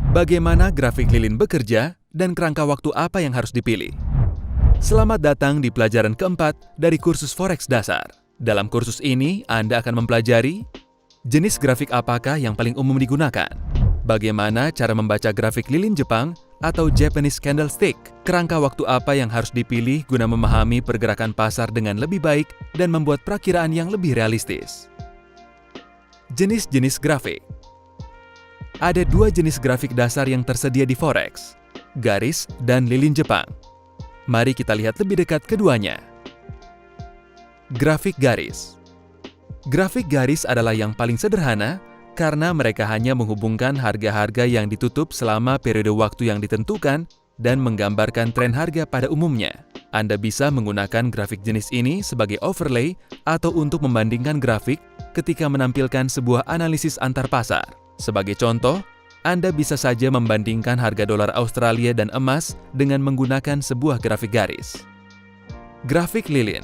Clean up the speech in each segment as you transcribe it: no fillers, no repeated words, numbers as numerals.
Bagaimana grafik lilin bekerja dan kerangka waktu apa yang harus dipilih? Selamat datang di pelajaran keempat dari kursus Forex Dasar. Dalam kursus ini, Anda akan mempelajari jenis grafik apakah yang paling umum digunakan, bagaimana cara membaca grafik lilin Jepang atau Japanese Candlestick, kerangka waktu apa yang harus dipilih guna memahami pergerakan pasar dengan lebih baik dan membuat perakiraan yang lebih realistis. Jenis-jenis grafik. Ada dua jenis grafik dasar yang tersedia di Forex, garis dan lilin Jepang. Mari kita lihat lebih dekat keduanya. Grafik garis. Grafik garis adalah yang paling sederhana karena mereka hanya menghubungkan harga-harga yang ditutup selama periode waktu yang ditentukan dan menggambarkan tren harga pada umumnya. Anda bisa menggunakan grafik jenis ini sebagai overlay atau untuk membandingkan grafik ketika menampilkan sebuah analisis antar pasar. Sebagai contoh, Anda bisa saja membandingkan harga dolar Australia dan emas dengan menggunakan sebuah grafik garis. Grafik lilin.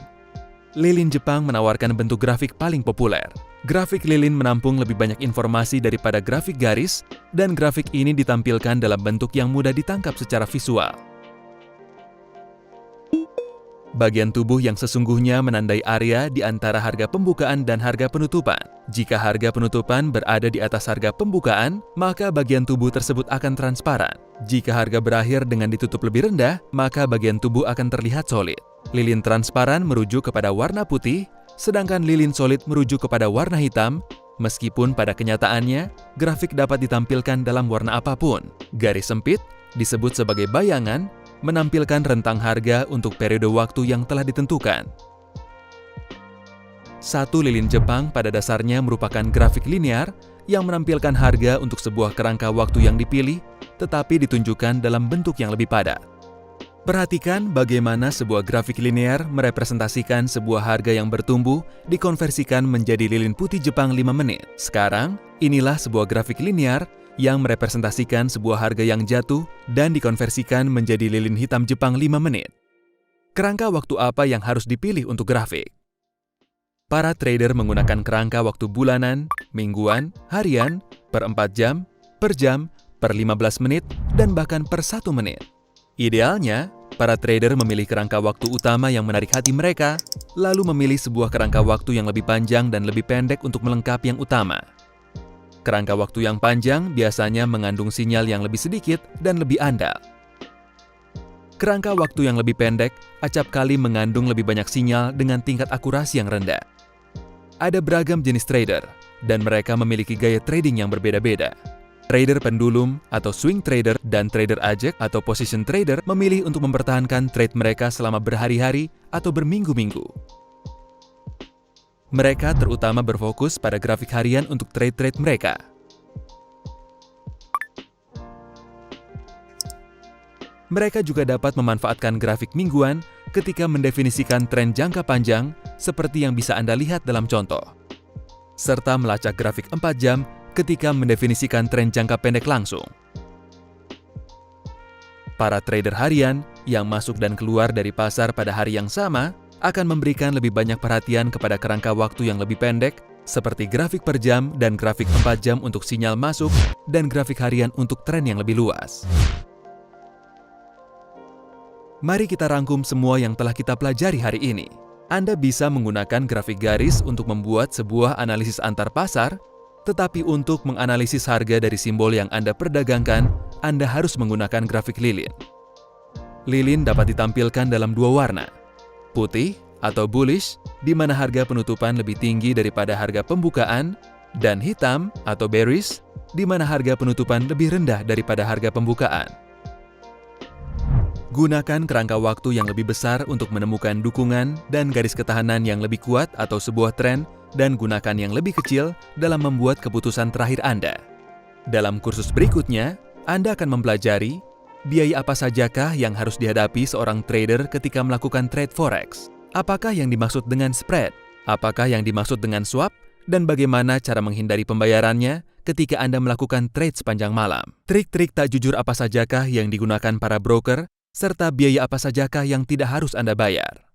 Lilin Jepang menawarkan bentuk grafik paling populer. Grafik lilin menampung lebih banyak informasi daripada grafik garis, dan grafik ini ditampilkan dalam bentuk yang mudah ditangkap secara visual. Bagian tubuh yang sesungguhnya menandai area di antara harga pembukaan dan harga penutupan. Jika harga penutupan berada di atas harga pembukaan, maka bagian tubuh tersebut akan transparan. Jika harga berakhir dengan ditutup lebih rendah, maka bagian tubuh akan terlihat solid. Lilin transparan merujuk kepada warna putih, sedangkan lilin solid merujuk kepada warna hitam. Meskipun pada kenyataannya, grafik dapat ditampilkan dalam warna apapun. Garis sempit disebut sebagai bayangan, menampilkan rentang harga untuk periode waktu yang telah ditentukan. Satu lilin Jepang pada dasarnya merupakan grafik linear yang menampilkan harga untuk sebuah kerangka waktu yang dipilih, tetapi ditunjukkan dalam bentuk yang lebih padat. Perhatikan bagaimana sebuah grafik linear merepresentasikan sebuah harga yang bertumbuh dikonversikan menjadi lilin putih Jepang 5 menit. Sekarang, inilah sebuah grafik linear yang merepresentasikan sebuah harga yang jatuh dan dikonversikan menjadi lilin hitam Jepang 5 menit. Kerangka waktu apa yang harus dipilih untuk grafik? Para trader menggunakan kerangka waktu bulanan, mingguan, harian, per 4 jam, per 15 menit, dan bahkan per 1 menit. Idealnya, para trader memilih kerangka waktu utama yang menarik hati mereka, lalu memilih sebuah kerangka waktu yang lebih panjang dan lebih pendek untuk melengkapi yang utama. Kerangka waktu yang panjang biasanya mengandung sinyal yang lebih sedikit dan lebih andal. Kerangka waktu yang lebih pendek acap kali mengandung lebih banyak sinyal dengan tingkat akurasi yang rendah. Ada beragam jenis trader, dan mereka memiliki gaya trading yang berbeda-beda. Trader pendulum atau swing trader dan trader ajak atau position trader memilih untuk mempertahankan trade mereka selama berhari-hari atau berminggu-minggu. Mereka terutama berfokus pada grafik harian untuk trade-trade mereka. Mereka juga dapat memanfaatkan grafik mingguan ketika mendefinisikan tren jangka panjang seperti yang bisa Anda lihat dalam contoh, serta melacak grafik 4 jam ketika mendefinisikan tren jangka pendek langsung. Para trader harian yang masuk dan keluar dari pasar pada hari yang sama akan memberikan lebih banyak perhatian kepada kerangka waktu yang lebih pendek, seperti grafik per jam dan grafik 4 jam untuk sinyal masuk, dan grafik harian untuk tren yang lebih luas. Mari kita rangkum semua yang telah kita pelajari hari ini. Anda bisa menggunakan grafik garis untuk membuat sebuah analisis antar pasar, tetapi untuk menganalisis harga dari simbol yang Anda perdagangkan, Anda harus menggunakan grafik lilin. Lilin dapat ditampilkan dalam dua warna, putih atau bullish, di mana harga penutupan lebih tinggi daripada harga pembukaan, dan hitam atau bearish, di mana harga penutupan lebih rendah daripada harga pembukaan. Gunakan kerangka waktu yang lebih besar untuk menemukan dukungan dan garis ketahanan yang lebih kuat atau sebuah tren, dan gunakan yang lebih kecil dalam membuat keputusan terakhir Anda. Dalam kursus berikutnya, Anda akan mempelajari biaya apa sajakah yang harus dihadapi seorang trader ketika melakukan trade forex? Apakah yang dimaksud dengan spread? Apakah yang dimaksud dengan swap? Dan bagaimana cara menghindari pembayarannya ketika Anda melakukan trade sepanjang malam? Trik-trik tak jujur apa sajakah yang digunakan para broker? Serta biaya apa sajakah yang tidak harus Anda bayar?